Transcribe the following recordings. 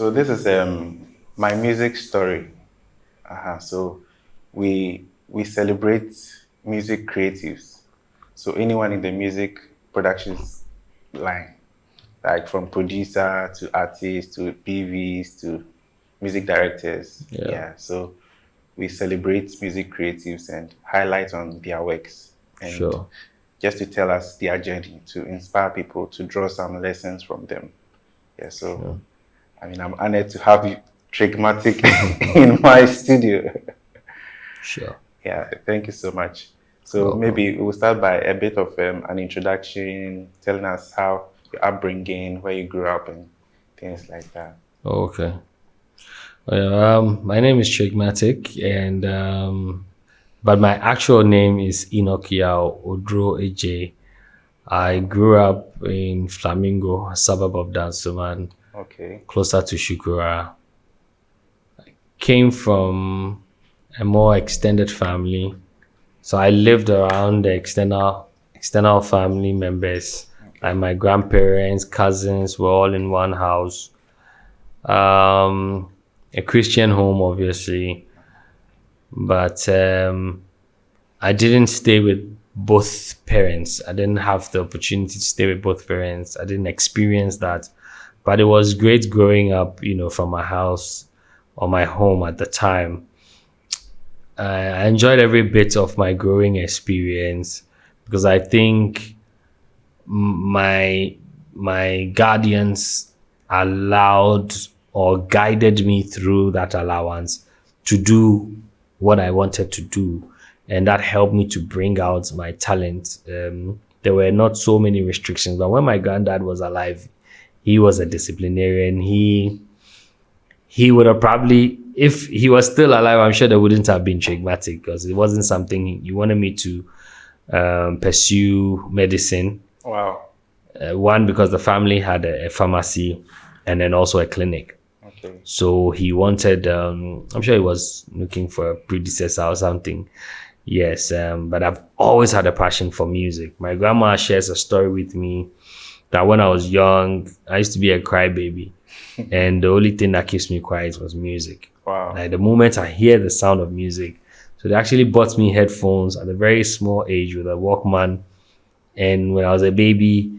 So this is my music story. So we celebrate music creatives. So anyone in the music productions line, like from producer to artists to PVs to music directors. Yeah. So we celebrate music creatives and highlight on their works and Sure. just to tell us their journey, to inspire people, to draw some lessons from them. So Sure. I mean, I'm honored to have you, Trigmatic, in my studio. Sure. Thank you so much. So Welcome. maybe we'll start by a bit of an introduction, telling us how your upbringing, where you grew up, and things like that. Okay. My name is Trigmatic, and but my actual name is Enoch Yao Odro AJ. I grew up in Flamingo, a suburb of Dansoman, Okay. closer to Shukura. Came from a more extended family, so I lived around the external family members. Like my grandparents, cousins were all in one house. A Christian home, obviously, but I didn't stay with both parents. I didn't have the opportunity to stay with both parents. I didn't experience that, but it was great growing up, from my house or my home at the time. I enjoyed every bit of my growing experience because I think my my guardians allowed or guided me through that allowance to do what I wanted to do, and that helped me to bring out my talent. There were not so many restrictions, but when my granddad was alive, he was a disciplinarian. He would have probably, if he was still alive, I'm sure there wouldn't have been Trigmatic because it wasn't something he wanted me to pursue medicine. Wow. One, because the family had a pharmacy and then also a clinic. Okay. So he wanted, I'm sure he was looking for a predecessor or something. Yes, but I've always had a passion for music. My grandma shares a story with me that when I was young, I used to be a crybaby. And the only thing that keeps me quiet was music. Wow. Like the moment I hear the sound of music. So they actually bought me headphones at a very small age with a Walkman. And when I was a baby,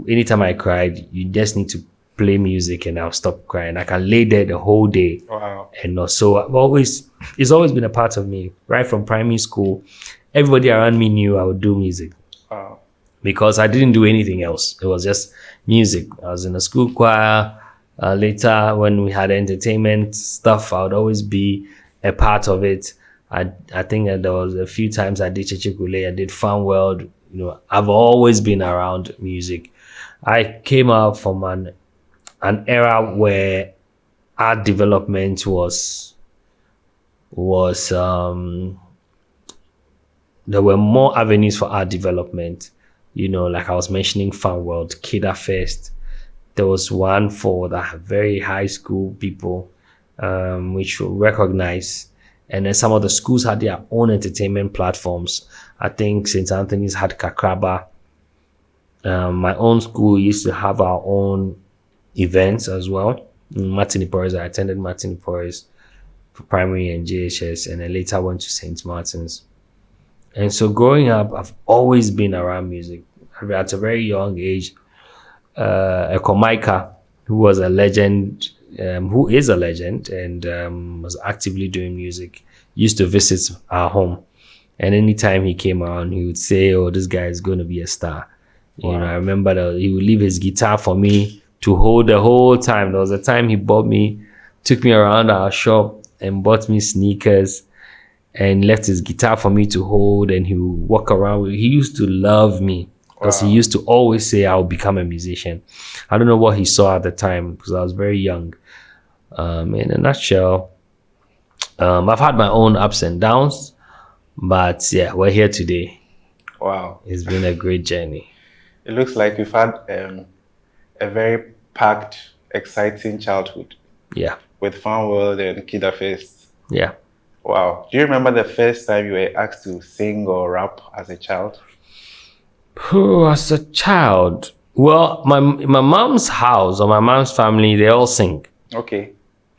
anytime I cried, you just need to play music and I'll stop crying. I can lay there the whole day. Wow. And not so it's always been a part of me. Right from primary school, everybody around me knew I would do music. Wow. Because I didn't do anything else. It was just music. I was in the school choir. Later, when we had entertainment stuff, I would always be a part of it. I think that there was a few times I did Chichikule, I did Fun World. I've always been around music. I came out from an era where art development was there were more avenues for art development. Like I was mentioning Fun World, Kida Fest. There was one for the very high school people, which were recognized. And then some of the schools had their own entertainment platforms. I think St. Anthony's had Kakraba. My own school used to have our own events as well. Martin Porres, I attended Martin Porres for primary and JHS, and then later went to St. Martin's. And so growing up, I've always been around music. At a very young age, Ekomaika, who is a legend and was actively doing music, used to visit our home. And anytime he came around, he would say, "Oh, this guy is going to be a star." Wow. I remember that he would leave his guitar for me to hold the whole time. There was a time he took me around our shop and bought me sneakers and left his guitar for me to hold, and he would walk around. He used to love me because he used to always say I'll become a musician. I don't know what he saw at the time because I was very young. In a nutshell, I've had my own ups and downs, but yeah, we're here today. Wow. It's been a great journey. It looks like you've had a very packed, exciting childhood. Yeah. With Fun World and Kida Fest. Yeah. Wow. Do you remember the first time you were asked to sing or rap as a child? As a child, well, my mom's house or my mom's family, they all sing. Okay.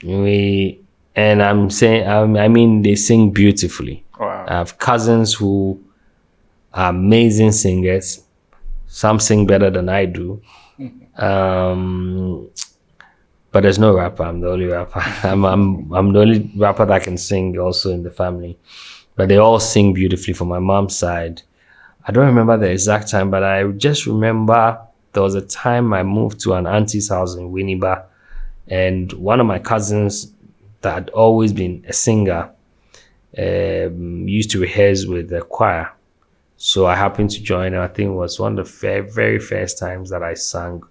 And I'm saying, I mean, they sing beautifully. Wow. I have cousins who are amazing singers. Some sing better than I do. But there's no rapper. I'm the only rapper. I'm the only rapper that can sing also in the family. But they all sing beautifully from my mom's side. I don't remember the exact time, but I just remember there was a time I moved to an auntie's house in Winneba, and one of my cousins that had always been a singer used to rehearse with the choir. So I happened to join, and I think it was one of the very first times that I sang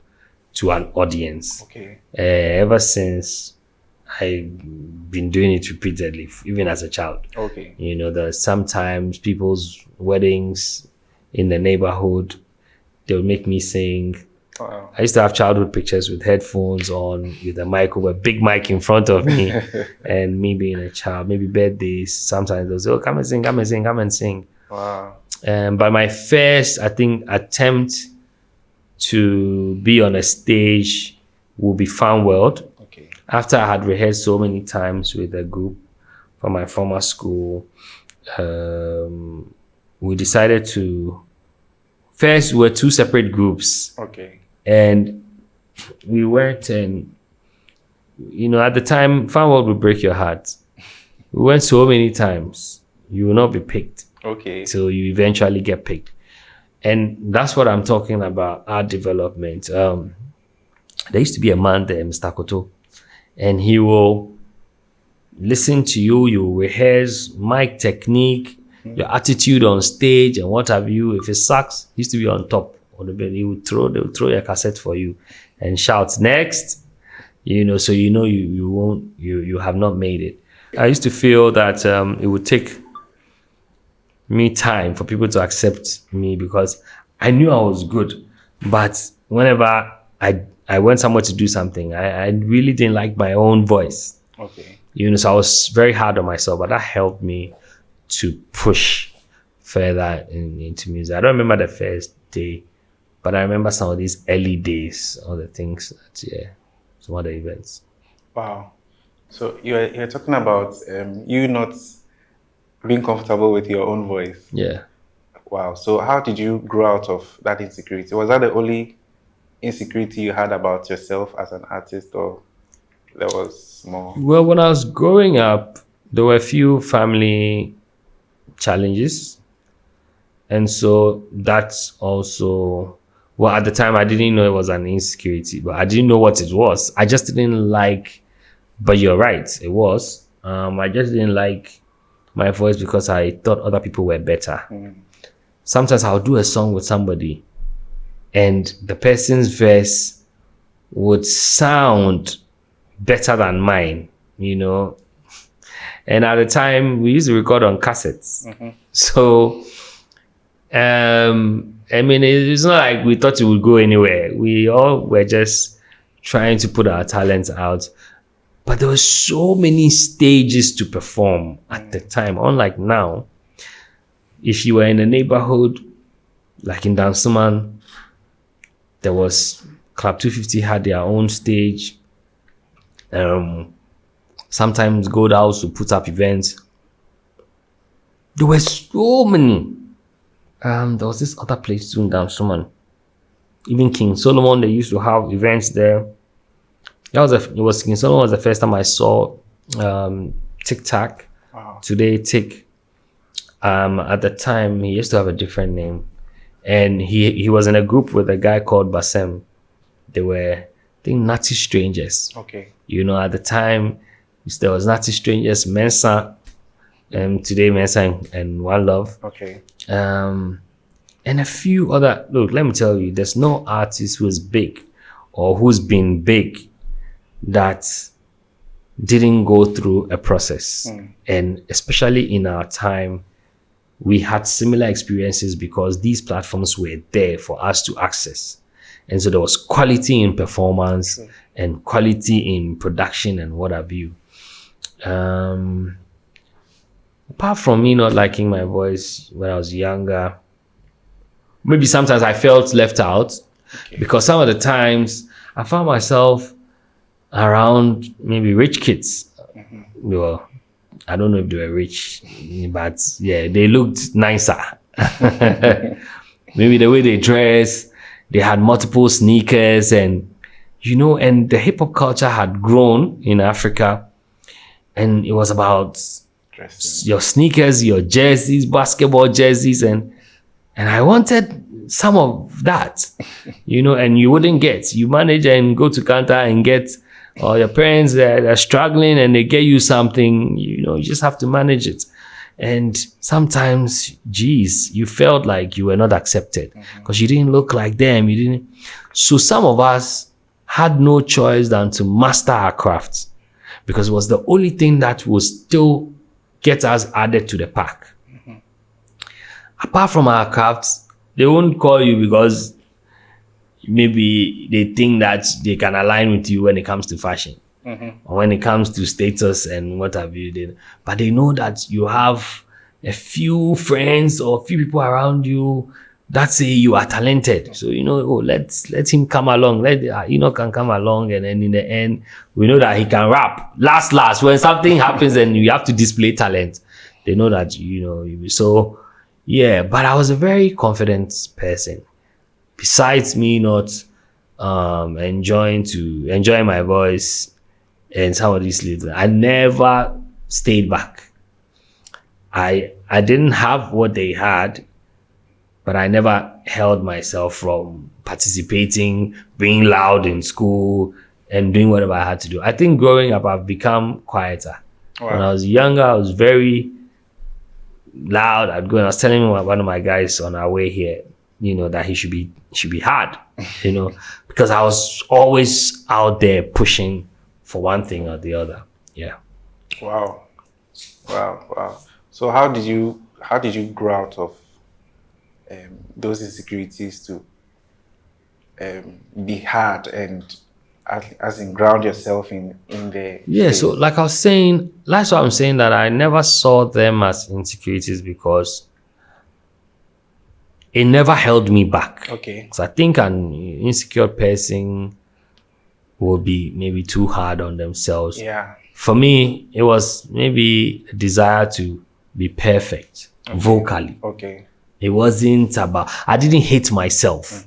to an audience. Okay. Ever since, I've been doing it repeatedly, even as a child. Okay. You know, there's sometimes people's weddings in the neighborhood, they'll make me sing. Wow. I used to have childhood pictures with headphones on, with a mic, with a big mic in front of me, and me being a child, maybe birthdays. Sometimes they'll say, "Oh, come and sing, come and sing, come and sing." Wow. But my first, I think, attempt to be on a stage will be Fun World. Okay. After I had rehearsed so many times with a group from my former school, we decided to. First, we were two separate groups. Okay. And we went, and you know, at the time, Fun World would break your heart. We went so many times, you will not be picked. Okay. Till you eventually get picked. And that's what I'm talking about, art development. There used to be a man there, Mr. Koto, and he will listen to you, you rehearse mic technique, your attitude on stage and what have you. If it sucks, he used to be on top of the bed. They would throw your cassette for you and shout next, you know, so you know you have not made it. I used to feel that it would take me time for people to accept me because I knew I was good, but whenever I went somewhere to do something, I really didn't like my own voice. Okay. You know, so I was very hard on myself, but that helped me to push further into music. I don't remember the first day, but I remember some of these early days, all the things some other events. Wow. So you're talking about you not being comfortable with your own voice. Yeah. Wow. So how did you grow out of that insecurity? Was that the only insecurity you had about yourself as an artist, or there was more? Well, when I was growing up, there were a few family challenges. And so that's also, well, at the time I didn't know it was an insecurity, but I didn't know what it was. I just didn't like, but you're right, it was. I just didn't like my voice because I thought other people were better. Sometimes I'll do a song with somebody and the person's verse would sound better than mine, you know. And at the time, we used to record on cassettes. So, I mean, it's not like we thought it would go anywhere. We all were just trying to put our talents out. But there were so many stages to perform at the time. Unlike now, if you were in a neighborhood, like in Dansuman, there was Club 250 had their own stage. Sometimes Gold House would put up events. There were so many. There was this other place too in Dansuman. Even King Solomon, they used to have events there. King Solomon was the first time I saw Tic Tac. Wow. Today Tick. At the time, he used to have a different name. And he was in a group with a guy called Basem. They were, I think, Natty Strangers. Okay. You know, at the time, there was Natty Strangers, Mensa, today Mensa and One Love. Okay. And a few other, look, let me tell you, there's no artist who's big or who's been big that didn't go through a process. And especially in our time, we had similar experiences because these platforms were there for us to access. And so there was quality in performance and quality in production and what have you. Apart from me not liking my voice when I was younger, maybe sometimes I felt left out because some of the times I found myself around maybe rich kids. Well, I don't know if they were rich, but yeah, they looked nicer. Maybe the way they dress, they had multiple sneakers, and and the hip hop culture had grown in Africa, and it was about Interesting. your sneakers, your jerseys, basketball jerseys, and I wanted some of that, and you wouldn't get. You manage and go to counter and get, or your parents they're struggling and they get you something, you just have to manage it. And sometimes, geez, you felt like you were not accepted because you didn't look like them. You didn't. So some of us had no choice than to master our crafts because it was the only thing that would still get us added to the pack. Apart from our crafts, they won't call you because maybe they think that they can align with you when it comes to fashion or when it comes to status and what have you. But they know that you have a few friends or a few people around you that say you are talented. So, let him come along. Let can come along. And then in the end, we know that he can rap. Last, when something happens and you have to display talent, they know that, so yeah, but I was a very confident person. Besides me not enjoying my voice and some of these little, I never stayed back. I didn't have what they had, but I never held myself from participating, being loud in school, and doing whatever I had to do. I think growing up, I've become quieter. Wow. When I was younger, I was very loud. I was telling one of my guys on our way here, that he should be hard, because I was always out there pushing for one thing or the other. Yeah. Wow. So how did you grow out of those insecurities to be hard and as in ground yourself in the space? So like I was saying, that's why I'm saying that I never saw them as insecurities because it never held me back. Okay. So I think an insecure person will be maybe too hard on themselves. Yeah. For me, it was maybe a desire to be perfect vocally. Okay. It wasn't about, I didn't hate myself.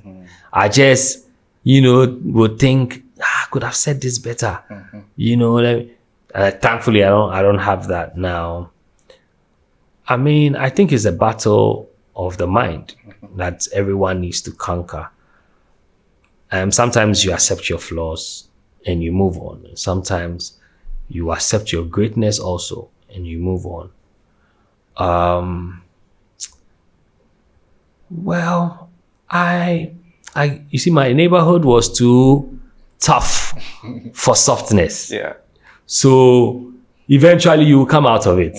I just, would think, I could have said this better. Thankfully, I don't have that now. I mean, I think it's a battle of the mind that everyone needs to conquer. Sometimes you accept your flaws and you move on. Sometimes you accept your greatness also and you move on. Well, you see, my neighborhood was too tough for softness. Yeah. So eventually you will come out of it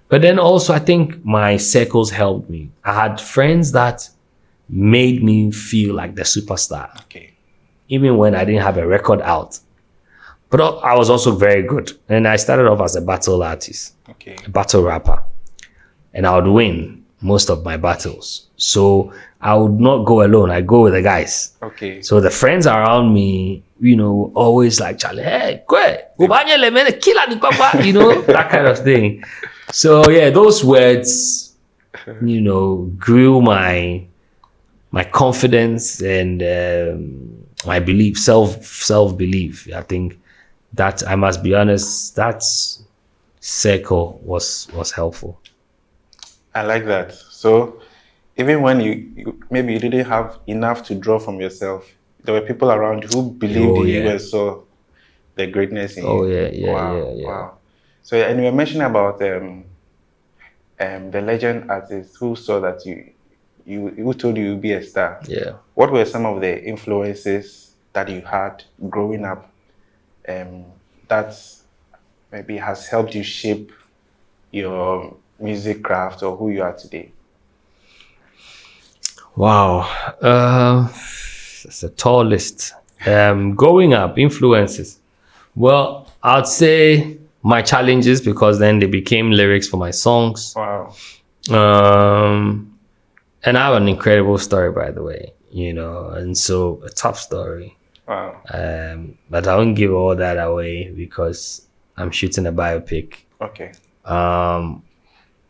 but then also I think my circles helped me. I had friends that made me feel like the superstar. Okay. Even when I didn't have a record out. But I was also very good. And I started off as a battle artist. Okay. A battle rapper. And I would win most of my battles. So I would not go alone. I go with the guys. Okay. So the friends around me, always like, Charlie, hey, that kind of thing. So yeah, those words, grew my confidence and my belief, self-belief. I think that, I must be honest, that circle was helpful. I like that. So even when you maybe you didn't have enough to draw from yourself, there were people around you who believed in you and saw the greatness in you. Wow. So and you were mentioning about the legend artist who saw that who told you you'd be a star. Yeah. What were some of the influences that you had growing up that maybe has helped you shape your music craft or who you are today? Wow. It's a tall list. Growing up, influences. Well, I'd say my challenges, because then they became lyrics for my songs. Wow. And I have an incredible story, by the way, and so a tough story. Wow. But I won't give all that away because I'm shooting a biopic. Okay.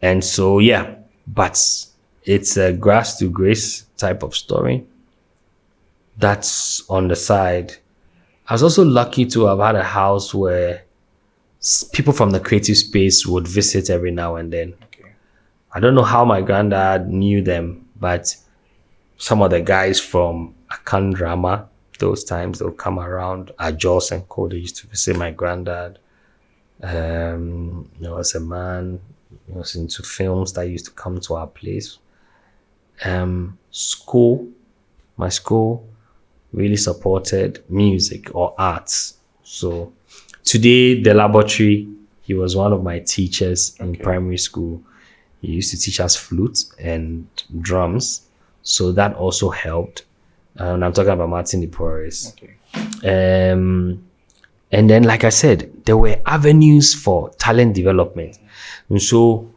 And so, yeah, but it's a grass to grace type of story. That's on the side. I was also lucky to have had a house where people from the creative space would visit every now and then. Okay. I don't know how my granddad knew them, but some of the guys from Akan Drama, those times they'll come around. Ajos and Co. They used to visit my granddad. There was a man who was into films that used to come to our place. My school really supported music or arts. So today, the laboratory, he was one of my teachers in primary school. He used to teach us flute and drums. So that also helped. And I'm talking about Martin De Porres. Okay. And then, like I said, there were avenues for talent development. And so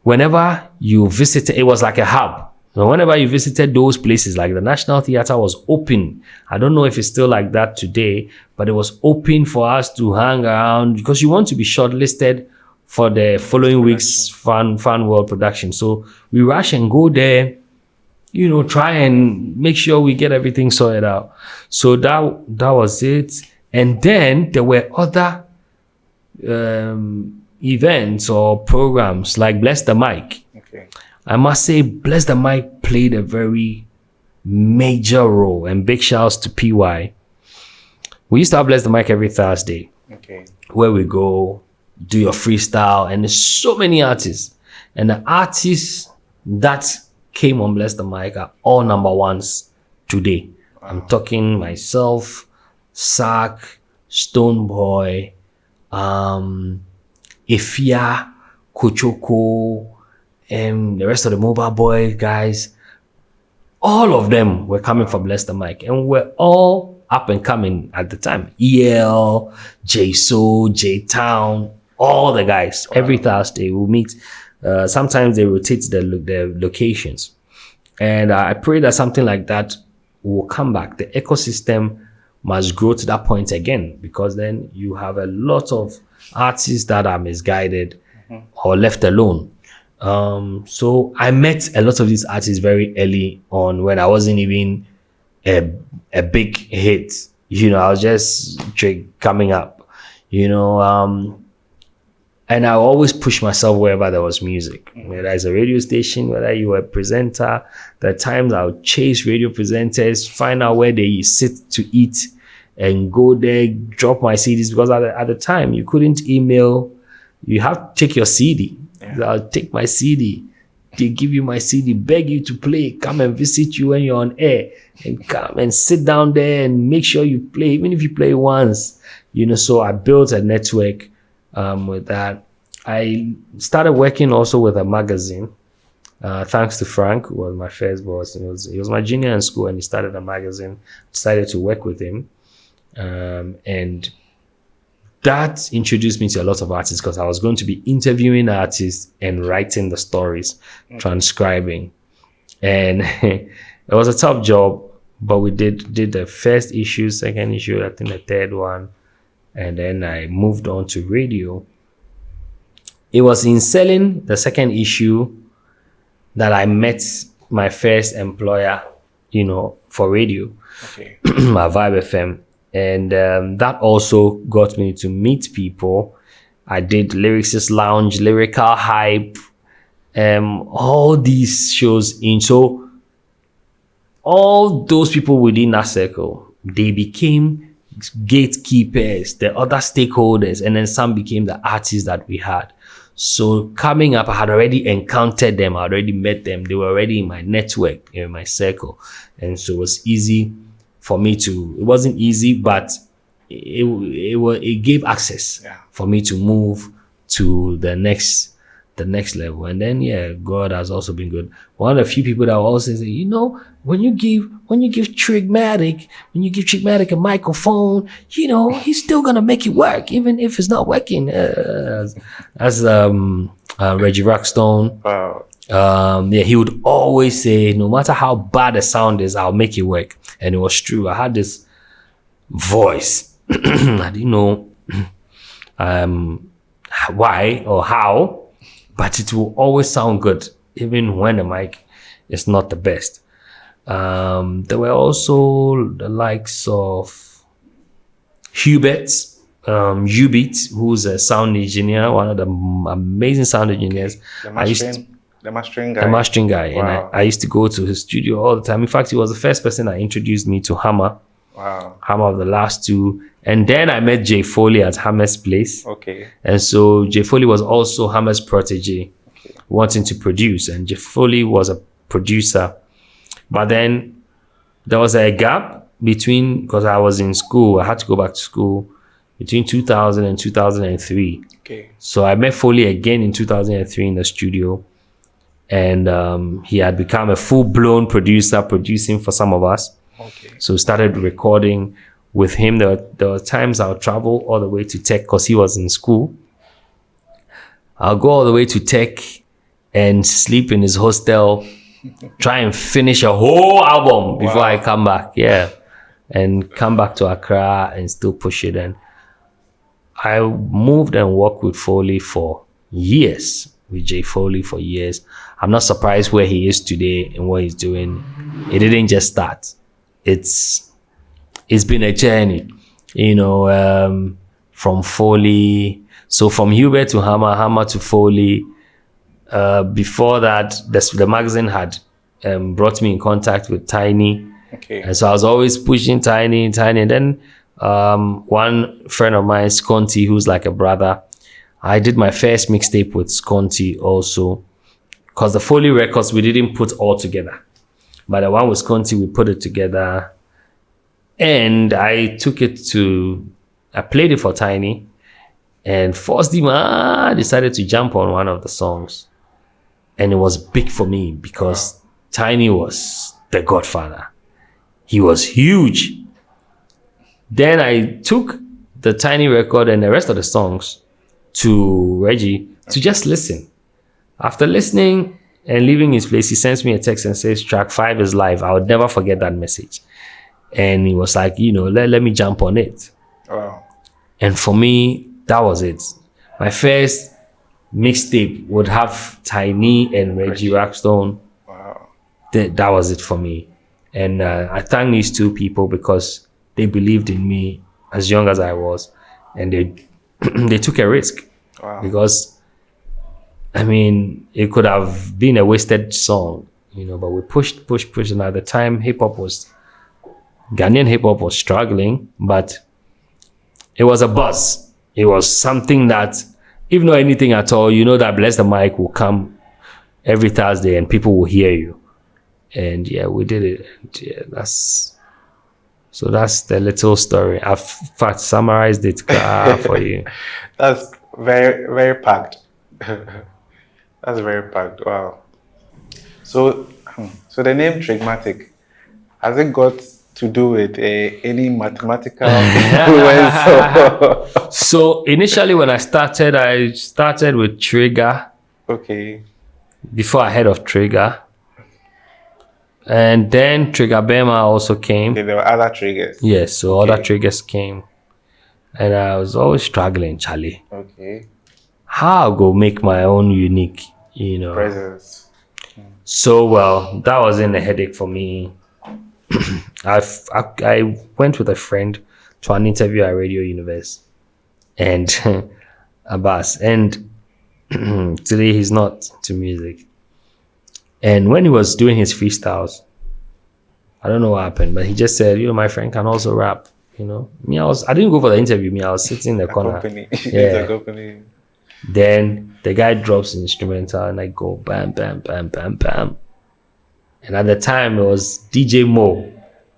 whenever you visited, it was like a hub. So whenever you visited those places, like the National Theatre was open. I don't know if it's still like that today, but it was open for us to hang around because you want to be shortlisted for the following week's Fun World production. So we rush and go there, try and make sure we get everything sorted out. So that was it. And then there were other events or programs like Bless the Mic. Okay. I must say, Bless the Mic played a very major role, and big shouts to PY. We used to have Bless the Mic every Thursday, where we go do your freestyle, and there's so many artists. And the artists that came on Bless the Mic are all number ones today. Wow. I'm talking myself, Sack, Stoneboy, Ifia, Kochoko, the rest of the Mobile Boy guys. All of them were coming from Bless the Mic, and we're all up and coming at the time. EL, J-So, J-Town, all the guys. Wow. Every Thursday we'll meet. Sometimes they rotate the locations. And I pray that something like that will come back. The ecosystem must grow to that point again, because then you have a lot of artists that are misguided or left alone. So I met a lot of these artists very early on when I wasn't even a big hit. I was just coming up, and I always push myself wherever there was music, whether it's a radio station, whether you were a presenter. There are times I'll chase radio presenters, find out where they sit to eat, and go there, drop my CDs, because at the time you couldn't email. You have to take your CD. Yeah. I'll take my CD. They give you my CD, beg you to play, come and visit you when you're on air, and come and sit down there and make sure you play, even if you play once. So I built a network with that. I started working also with a magazine. Thanks to Frank, who was my first boss. He was my junior in school, and he started a magazine. Decided to work with him. And that introduced me to a lot of artists, because I was going to be interviewing artists and writing the stories, transcribing. And it was a tough job, but we did the first issue, second issue, I think the third one. And then I moved on to radio. It was in selling the second issue that I met my first employer, for radio, my Vibe FM. And that also got me to meet people. I did Lyricist Lounge, Lyrical Hype, all these shows. So all those people within that circle, they became gatekeepers, the other stakeholders, and then some became the artists that we had. So coming up, I had already encountered them, I already met them. They were already in my network, in my circle. And so it was easy for me it wasn't easy, but it gave access for me to move to the next level. And then God has also been good. One of the few people that will also say, when you give Trigmatic a microphone, he's still gonna make it work, even if it's not working. As Reggie Rockstone. Wow. He would always say, no matter how bad the sound is, I'll make it work. And it was true. I had this voice. I didn't know why or how, but it will always sound good, even when the mic is not the best. There were also the likes of Hubert, Ubit, who's a sound engineer, one of the amazing sound engineers. The mastering guy. The mastering guy. Wow. And I used to go to his studio all the time. In fact, he was the first person that introduced me to Hammer. Wow. Hammer of the last two. And then I met Jay Foley at Hammer's place. Okay. And so Jay Foley was also Hammer's protege, wanting to produce. And Jay Foley was a producer. But then there was a gap between, because I was in school, I had to go back to school between 2000 and 2003. Okay. So I met Foley again in 2003 in the studio. And he had become a full-blown producer, producing for some of us. Okay. So started recording with him. There were times I would travel all the way to Tech because he was in school. I'll go all the way to Tech and sleep in his hostel, try and finish a whole album before I come back. Yeah. And come back to Accra and still push it. And I moved and worked with Foley for years, with Jay Foley for years. I'm not surprised where he is today and what he's doing. It didn't just start. It's been a journey, from Foley. So from Hubert to Hammer, Hammer to Foley. Before that, the magazine had brought me in contact with Tiny. Okay. And so I was always pushing Tiny. And then one friend of mine, Sconti, who's like a brother, I did my first mixtape with Sconti also. Because the Foley records, we didn't put all together. But the one with Sconti, we put it together. And I played it for Tiny. And forced him, decided to jump on one of the songs. And it was big for me because Tiny was the godfather. He was huge. Then I took the Tiny record and the rest of the songs to Reggie to just listen. After listening and leaving his place, he sends me a text and says, track 5 is live. I would never forget that message. And he was like, let me jump on it. Wow. And for me, that was it. My first mixtape would have Tiny and Reggie Rockstone. Wow. That was it for me. And I thank these two people because they believed in me as young as I was. And they took a risk. Wow. Because, it could have been a wasted song, but we pushed. And at the time, Ghanaian hip-hop was struggling, but it was a buzz. It was something that, if not anything at all, that Bless the Mic will come every Thursday and people will hear you. And yeah, we did it. And yeah, that's the little story. I've in fact summarized it for you. That's very, very packed. That's very packed. Wow. So the name Trigmatic, has it got to do with any mathematical influence? So initially when I started with Trigger. Okay. Before I heard of Trigger. And then Trigger Bema also came. Okay, there were other triggers. Yes, so other triggers came. And I was always struggling, Charlie. Okay. How I go make my own unique, presence. So that wasn't a headache for me. I went with a friend to an interview at Radio Universe and Abbas, and today he's not to music. And when he was doing his freestyles, I don't know what happened, but he just said, my friend can also rap. I didn't go for the interview. I was sitting in the corner. Yeah. Company. Then the guy drops an instrumental and I go bam, bam, bam, bam, bam. And at the time it was DJ Mo.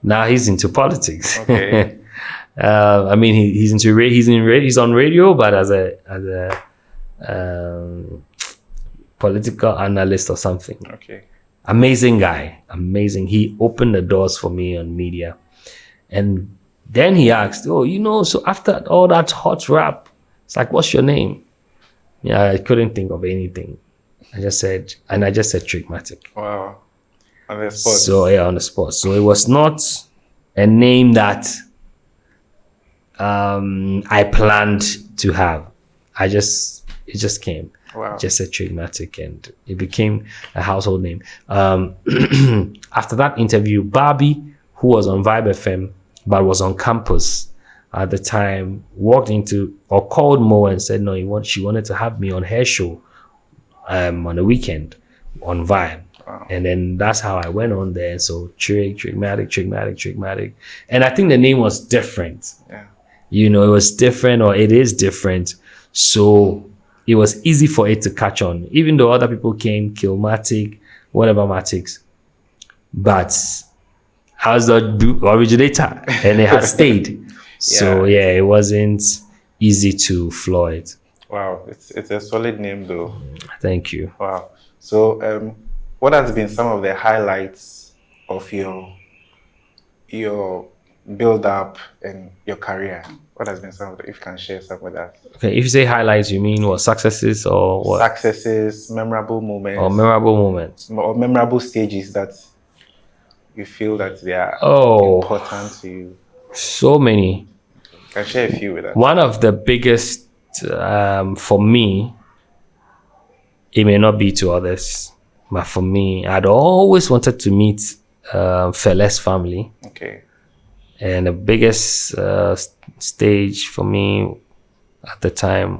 Now he's into politics. Okay. He's on radio, but as a political analyst or something. Okay. Amazing guy. Amazing. He opened the doors for me on media. And then he asked, so after all that hot rap, it's like, what's your name? Yeah, I couldn't think of anything. I just said Trigmatic. Wow. On the spot. So yeah, on the spot. So it was not a name that I planned to have. It just came. Wow. Just said Trigmatic, and it became a household name. After that interview, Barbie, who was on Vibe FM but was on campus at the time, walked into or called Mo and said no, she wanted to have me on her show on the weekend on Vibe. Wow. And then that's how I went on there. So Trigmatic. And I think the name was different. Yeah. You know, it was different, or it is different. So it was easy for it to catch on, even though other people came, Killmatic, whatever Matics. But I was the originator and it has stayed. So yeah, it wasn't easy to floor it. Wow, it's a solid name though. Thank you. Wow. So what has been some of the highlights of your build up and your career? What has been some of the, if you can share some with us? Okay, if you say highlights, you mean what, successes or what? Successes, memorable moments. Or memorable moments. Or memorable stages that you feel that they are important to you. So many. You can share a few with us. One of the biggest for me, it may not be to others, but for me, I'd always wanted to meet Fele's family. Okay. And the biggest stage for me at the time,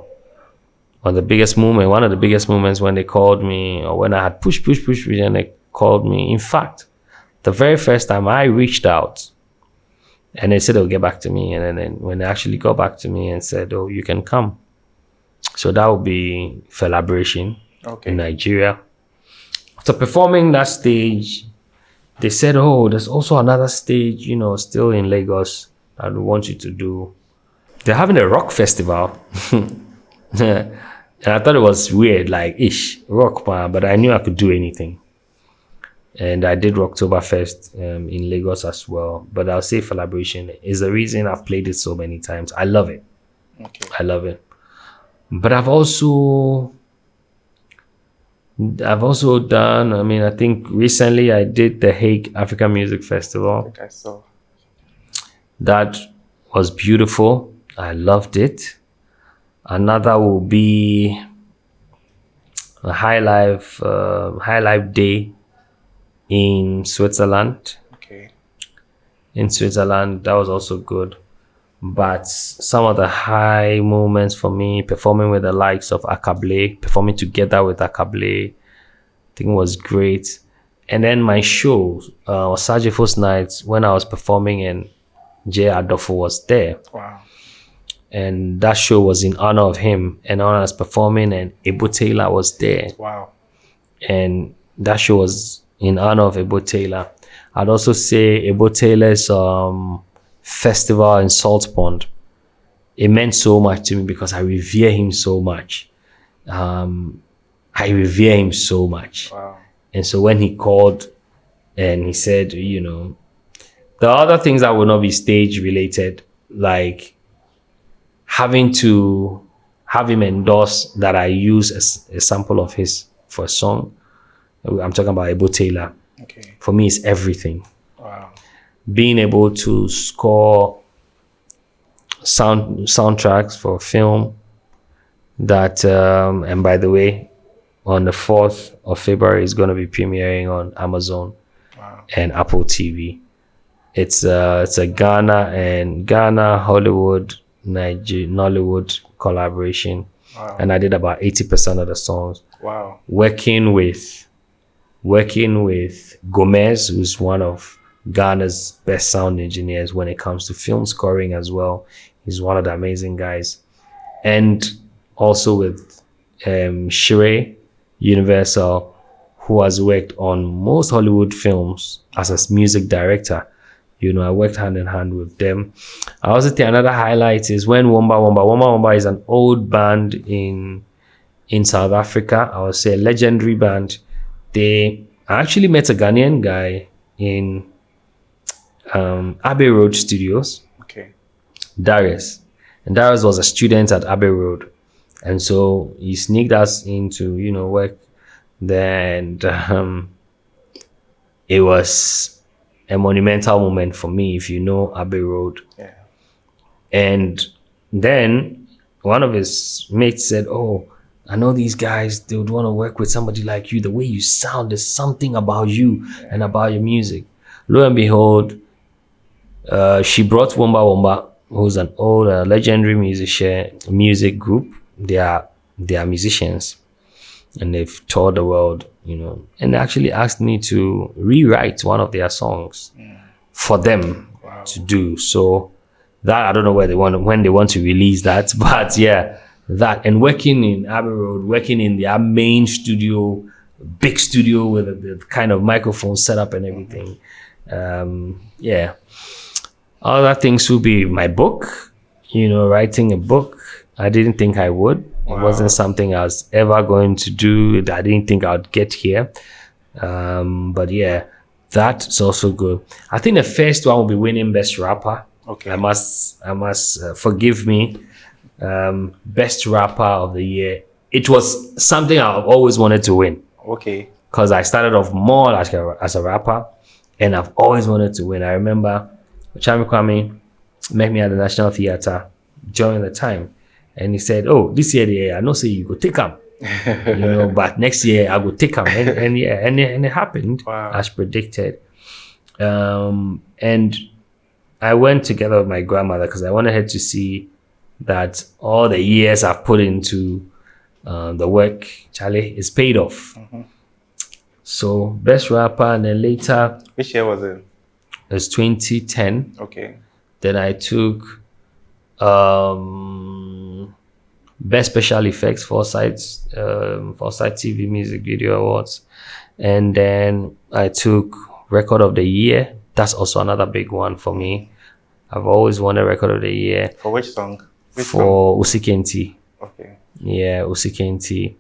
or the biggest moment, one of the biggest moments when they called me, or when I had push, and they called me. In fact, the very first time I reached out, and they said they'll get back to me. And then when they actually got back to me and said, oh, you can come. So that would be Celebration in Nigeria. After performing that stage, they said, oh, there's also another stage, you know, still in Lagos that we want you to do. They're having a rock festival. And I thought it was weird, like, rock, man, but I knew I could do anything. And I did Rocktoberfest in Lagos as well. But I'll say Celebration is the reason I've played it so many times. I love it. Okay. I love it. But I've also done, I think recently I did the Hague African Music Festival. I think I saw. That was beautiful. I loved it. Another will be a High Life Day in Switzerland. Okay. In Switzerland, that was also good. But some of the high moments for me, performing with the likes of Akable, performing together with Akable, I think was great. And then my show, Sajifo's Nights, when I was performing and Jay Adolfo was there. Wow. And that show was in honor of him. And when I was performing, and Ebo Taylor was there. Wow. And that show was in honor of Ebo Taylor. I'd also say Ebo Taylor's festival in Salt Pond. It meant so much to me because I revere him so much. Wow. And so when he called and he said, you know, the other things that will not be stage related, like having to have him endorse that I use a sample of his for a song. I'm talking about Ebo Taylor. Okay. For me, it's everything. Wow. Being able to score soundtracks for film that, and by the way, on the 4th of February is going to be premiering on Amazon and Apple TV. It's a Ghana Hollywood Nollywood collaboration. Wow. And I did about 80% of the songs. Wow. Working with Gomez, who's one of Ghana's best sound engineers when it comes to film scoring as well. He's one of the amazing guys. And also with Shire Universal, who has worked on most Hollywood films as a music director. You know, I worked hand in hand with them. I also think another highlight is when Womba is an old band in South Africa. I would say a legendary band. I actually met a Ghanaian guy in Abbey Road Studios. Okay. Darius. And Darius was a student at Abbey Road. And so he sneaked us into, you know, work there. And it was a monumental moment for me, if you know Abbey Road. Yeah. And then one of his mates said, "Oh, I know these guys, they would want to work with somebody like you. The way you sound, there's something about you and about your music." Lo and behold, she brought Womba Womba, who's an old legendary music group. They are musicians, and they've toured the world, and they actually asked me to rewrite one of their songs for them to do. So that, I don't know when they want to release that, but yeah, that. And working in Abbey Road, working in their main studio, big studio with the kind of microphone setup and everything. Yeah. Other things will be my book, writing a book. I didn't think I would. It wasn't something I was ever going to do. I didn't think I'd get here. But yeah, that's also good. I think the first one will be winning Best Rapper. Okay. I must forgive me. Best Rapper of the Year. It was something I've always wanted to win. Okay. Because I started off more as a rapper, and I've always wanted to win. I remember Chami Kwame met me at the National Theatre during the time, and he said, "Oh, this year, I know say you go take him, but next year I will take him," and it happened as predicted. And I went together with my grandmother because I wanted her to see that all the years I've put into the work, Charlie, is paid off. So Best Rapper, and then later, which year was it? It was 2010. Okay. Then I took Best Special Effects Foresight TV Music Video Awards, and then I took Record of the Year. That's also another big one for me. I've always won a Record of the Year. For which song? For Usikenti. Okay. Yeah, Usikenti.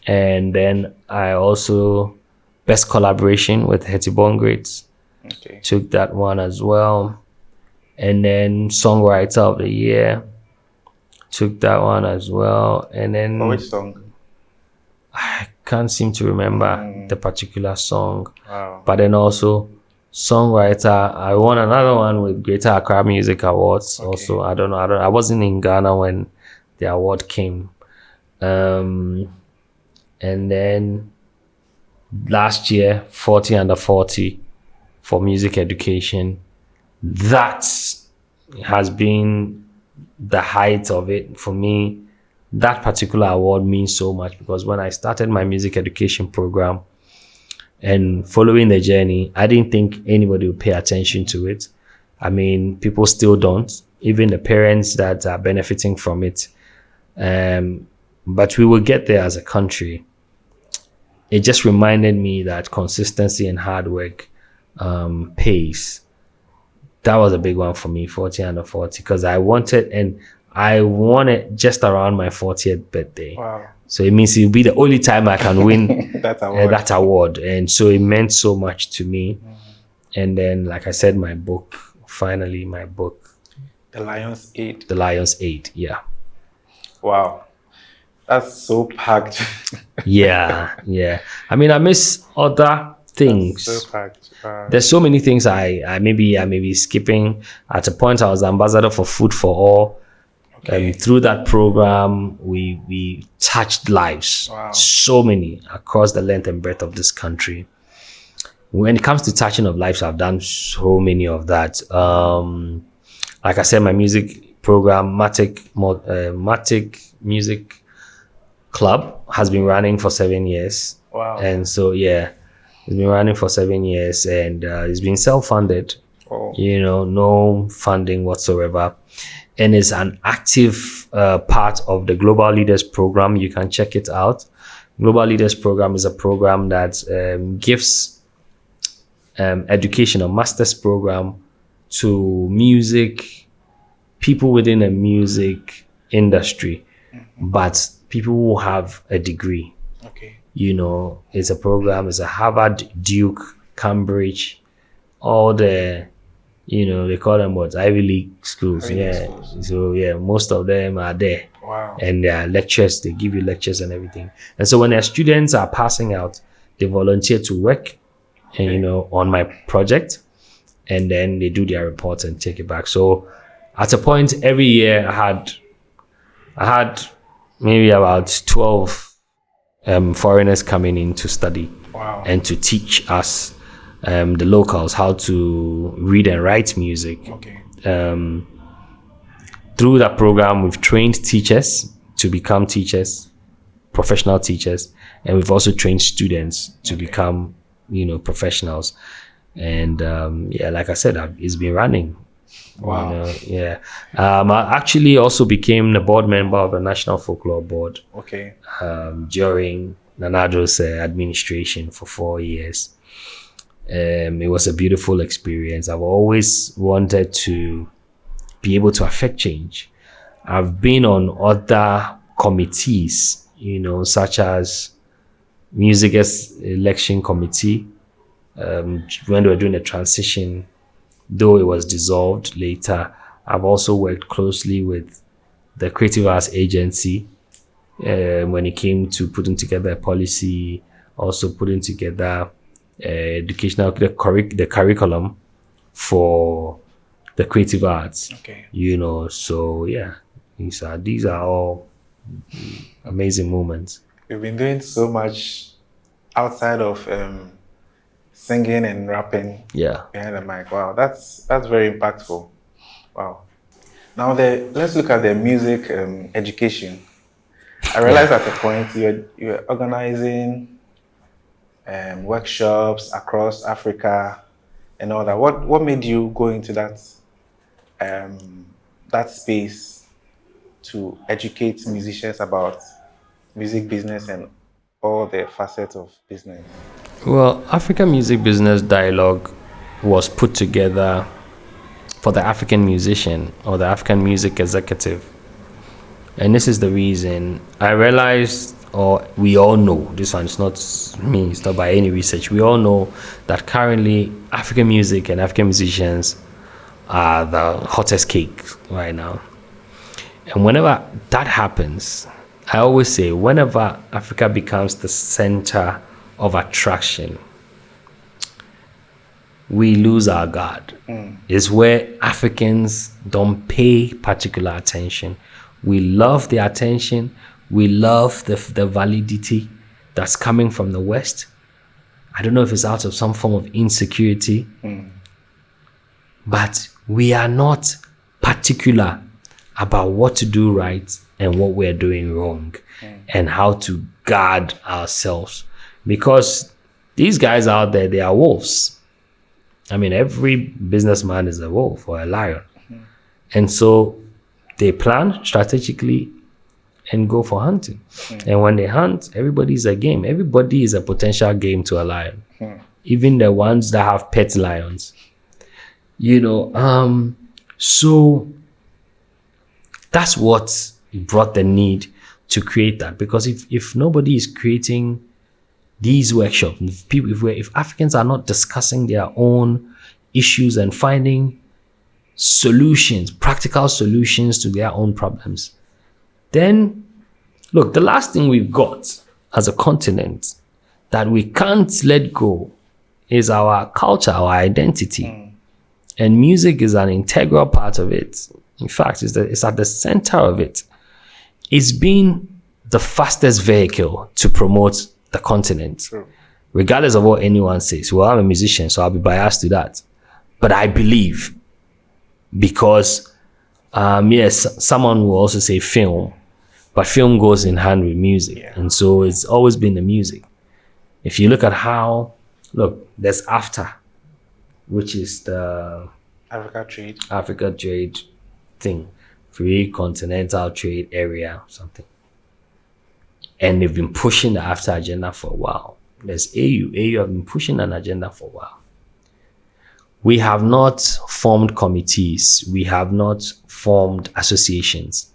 And then I also Best Collaboration with Hetty Greats. Okay. Took that one as well. And then Songwriter of the Year. Took that one as well. And then for which song? I can't seem to remember the particular song. Wow. But then also Songwriter, I won another one with Greater Accra Music Awards. Okay. Also, I don't know. I wasn't in Ghana when the award came. And then last year, 40 under 40 for music education. That has been the height of it for me. That particular award means so much because when I started my music education program and following the journey, I didn't think anybody would pay attention to it. I mean, people still don't, even the parents that are benefiting from it. But we will get there as a country. It just reminded me that consistency and hard work pays. That was a big one for me, 40 under 40, because I won it just around my 40th birthday. Wow. So it means it'll be the only time I can win that award. And so it meant so much to me. And then, like I said, my book, finally my book. The Lion's Aid. The Lion's Aid, yeah. Wow. That's so packed. Yeah. I mean, I miss other things. That's so packed. There's so many things I may be skipping. At a point, I was ambassador for Food for All. Okay. Through that program, we touched lives. Wow. So many across the length and breadth of this country. When it comes to touching of lives, I've done so many of that. Like I said, my music program, Matic Music Club, has been running for 7 years. Wow. And so, yeah, it's been running for 7 years, and it's been self-funded. Oh. No funding whatsoever. And it's an active part of the Global Leaders Program. You can check it out. Global Leaders Program is a program that gives education, a master's program to people within the music industry, but people who have a degree. Okay. It's a program, it's a Harvard, Duke, Cambridge, all the, they call them Ivy League schools. So most of them are there. Wow. And there are lectures, they give you lectures and everything. And so when their students are passing out, they volunteer to work, on my project, and then they do their reports and take it back. So At a point, every year I had maybe about 12 foreigners coming in to study. Wow. And to teach us, the locals, how to read and write music. Okay. Through that program, we've trained teachers to become teachers, professional teachers, and we've also trained students to become, professionals. And like I said, it's been running. Wow. I actually also became the board member of the National Folklore Board. Okay. During Nanado's administration for 4 years. It was a beautiful experience. I've always wanted to be able to affect change. I've been on other committees, such as Music Election Committee, when they were doing the transition, though it was dissolved later. I've also worked closely with the Creative Arts Agency when it came to putting together a policy, also putting together the curriculum for the creative arts. Okay. So yeah, these are all amazing moments. You've been doing so much outside of singing and rapping. Yeah. Behind the mic. Wow, that's very impactful. Wow. Now let's look at the music education. I realized at a point you're organizing workshops across Africa and all that. What made you go into that space to educate musicians about music business and all the facets of business? Well, African Music Business Dialogue was put together for the African musician or the African music executive. And this is the reason I realized, or we all know, this one is not me, it's not by any research, we all know that currently African music and African musicians are the hottest cake right now. And whenever that happens, I always say, whenever Africa becomes the center of attraction, we lose our guard. It's where Africans don't pay particular attention. We love the attention. We love the validity that's coming from the West. I don't know if it's out of some form of insecurity, but we are not particular about what to do right and what we're doing wrong and how to guard ourselves. Because these guys out there, they are wolves. I mean, every businessman is a wolf or a lion. And so they plan strategically and go for hunting. And when they hunt, everybody's a game. Everybody is a potential game to a lion. Even the ones that have pet lions. So that's what brought the need to create that. Because if nobody is creating these workshops, if Africans are not discussing their own issues and finding solutions, practical solutions to their own problems, then look, the last thing we've got as a continent that we can't let go is our culture, our identity. And music is an integral part of it. In fact, it's at the center of it. It's been the fastest vehicle to promote the continent. True. Regardless of what anyone says. Well, I'm a musician, so I'll be biased to that. But I believe, because yes, someone will also say film, but film goes in hand with music. And so it's always been the music. If you look at there's AFTA, which is the Africa trade thing, free continental trade area, something. And they've been pushing the AFTA agenda for a while. There's AU. AU have been pushing an agenda for a while. We have not formed committees. We have not formed associations.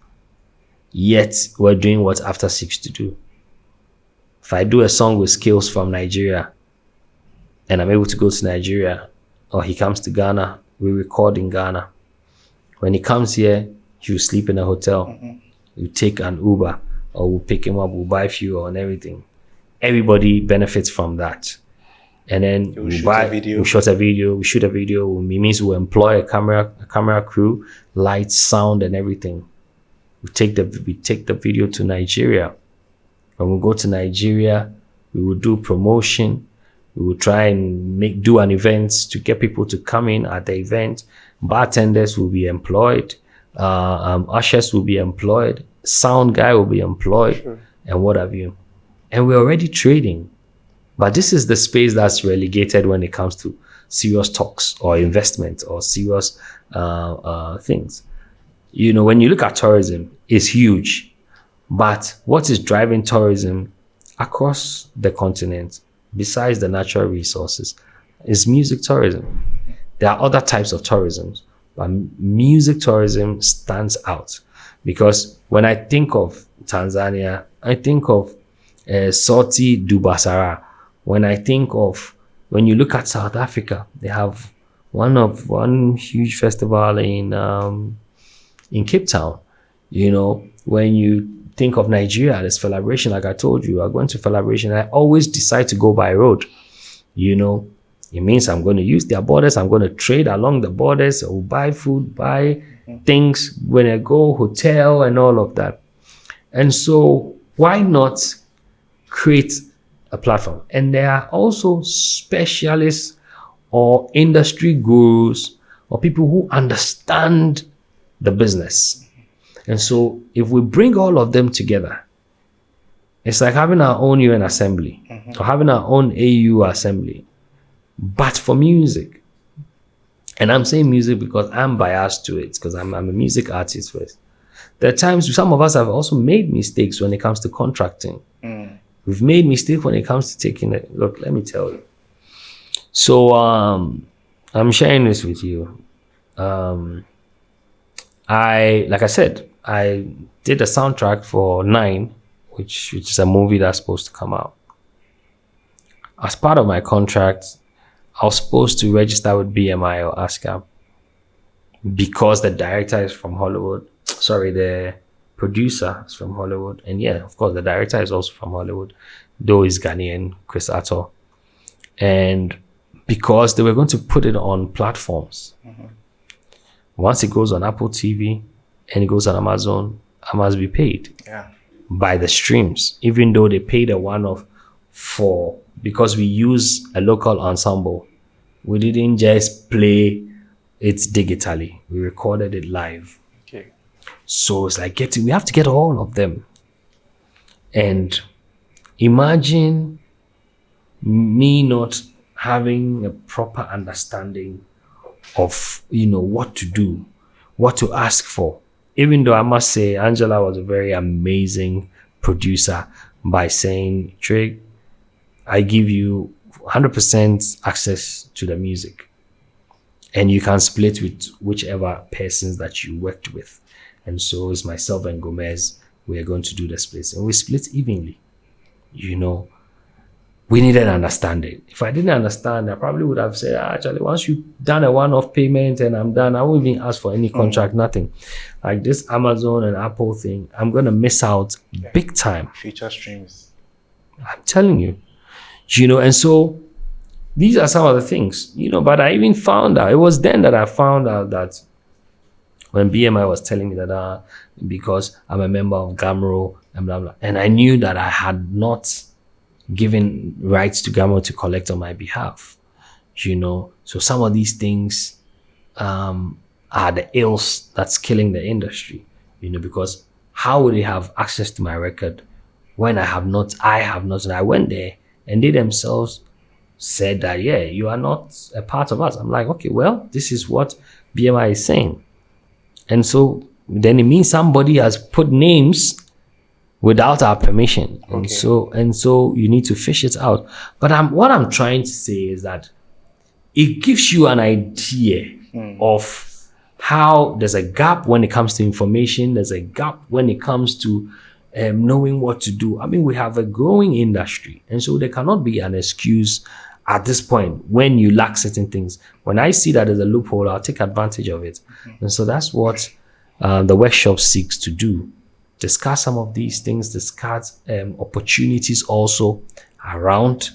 Yet we're doing what AFTA seeks to do. If I do a song with skills from Nigeria and I'm able to go to Nigeria, or he comes to Ghana, we record in Ghana. When he comes here, he'll sleep in a hotel. You take an Uber, or we'll pick him up, we'll buy fuel and everything. Everybody benefits from that. And then You'll we shoot buy, a video. we shoot a video. It means we employ a camera crew, lights, sound, and everything. We take the video to Nigeria. When we go to Nigeria, we will do promotion. We will try and do an event to get people to come in at the event. Bartenders will be employed. Ushers will be employed. Sound guy will be employed, Sure. and what have you. And we're already trading. But this is the space that's relegated when it comes to serious talks or investment or serious things. You know, when you look at tourism, it's huge. But what is driving tourism across the continent, besides the natural resources, is music tourism. There are other types of tourism, but music tourism stands out. Because when I think of Tanzania, I think of Soti Dubasara. When you look at South Africa, they have one huge festival in Cape Town. You know, when you think of Nigeria, there's Celebration. Like I told you, I'm going to Celebration. I always decide to go by road. You know, it means I'm going to use their borders. I'm going to trade along the borders or buy food, buy things when I go, hotel and all of that. And so why not create a platform? And there are also specialists or industry gurus or people who understand the business. And so if we bring all of them together, it's like having our own UN assembly or having our own AU assembly, but for music. And I'm saying music because I'm biased to it, because I'm a music artist first. There are times some of us have also made mistakes when it comes to contracting. We've made mistakes when it comes to taking it. Look, let me tell you. So I'm sharing this with you. Like I said, I did a soundtrack for 9, which is a movie that's supposed to come out. As part of my contract, I was supposed to register with BMI or ASCAP because the director is from Hollywood. Sorry, the producer is from Hollywood. And yeah, of course, the director is also from Hollywood, though he's Ghanaian, Chris Atto. And because they were going to put it on platforms. Once it goes on Apple TV and it goes on Amazon, I must be paid by the streams, even though they paid a one-off for, because we use a local ensemble. We didn't just play it digitally. We recorded it live. Okay. So it's like we have to get all of them. And imagine me not having a proper understanding of, you know, what to do, what to ask for. Even though I must say Angela was a very amazing producer by saying, Trig, I give you 100% access to the music and you can split with whichever persons that you worked with. And so it's myself and Gomez, we are going to do the splits, and we split evenly. You know, we needed understanding. If I didn't understand, I probably would have said, actually, once you've done a one-off payment and I'm done, I won't even ask for any contract, nothing. Like this Amazon and Apple thing, I'm going to miss out big time. Future streams. I'm telling you. You know, and so these are some of the things, you know, but I even found out, it was then that I found out that when BMI was telling me that because I'm a member of GAMRO and blah, blah, and I knew that I had not given rights to GAMRO to collect on my behalf, you know. So some of these things are the ills that's killing the industry, you know, because how would they have access to my record when I have not, and I went there and they themselves said that, yeah, you are not a part of us. I'm like, okay, well, this is what BMI is saying. And so then it means somebody has put names without our permission. And so you need to fish it out. But what I'm trying to say is that it gives you an idea of how there's a gap when it comes to information. There's a gap when it comes to knowing what to do. I mean, we have a growing industry. And so there cannot be an excuse at this point when you lack certain things. When I see that there's a loophole, I'll take advantage of it. And so that's what the workshop seeks to do. Discuss some of these things, discuss opportunities also around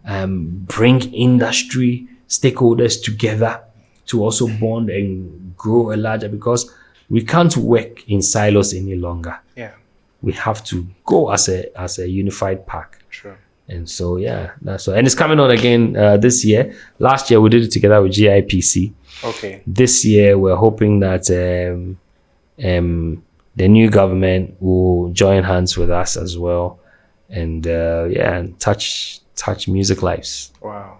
bring industry stakeholders together to also bond and grow a larger, because we can't work in silos any longer. Yeah. We have to go as a unified pack. True. And so that's and it's coming on again this year. Last year we did it together with GIPC. Okay. This year we're hoping that the new government will join hands with us as well, and and touch music lives. Wow.